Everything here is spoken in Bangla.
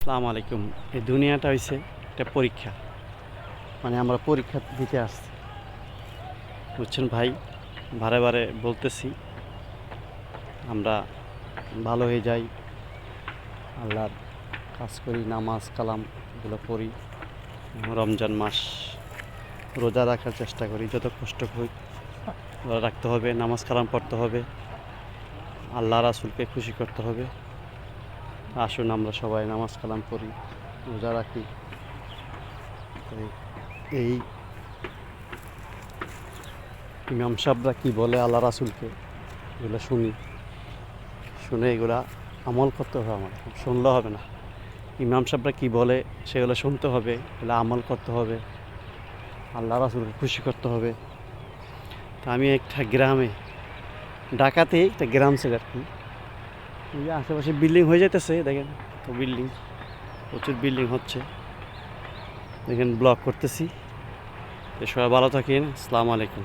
আসসালামু আলাইকুম। এই দুনিয়াটা হইছে একটা পরীক্ষা, মানে আমরা পরীক্ষা দিতে আসছি, বুঝছেন ভাই। বারে বারে বলতেছি আমরা ভালো হয়ে যাই, আল্লাহর কাজ করি, নামাজ কালাম এগুলো পড়ি, রমজান মাস রোজা রাখার চেষ্টা করি, যত কষ্ট করি রোজা রাখতে হবে, নামাজ কালাম পড়তে হবে, আল্লাহ রাসূলকে খুশি করতে হবে। আসুন আমরা সবাই নামাজ কালাম পড়ি, রোজা রাখি। এই ইমাম সাহেবরা কী বলে আল্লাহ রাসূলকে, এগুলো শুনে এগুলা আমল করতে হবে। আমার শুনলে হবে না, ইমাম সাহেবরা কী বলে সেগুলো শুনতে হবে, এগুলো আমল করতে হবে, আল্লাহ রাসূলকে খুশি করতে হবে। তা আমি একটা গ্রামে, ঢাকাতে একটা গ্রাম ছিল আর কি, এই যে আশেপাশে বিল্ডিং হয়ে যাইতেছে, দেখেন তো বিল্ডিং, প্রচুর বিল্ডিং হচ্ছে, দেখেন ব্লক করতেছি। তো সবাই ভালো থাকেন, আসসালামু আলাইকুম।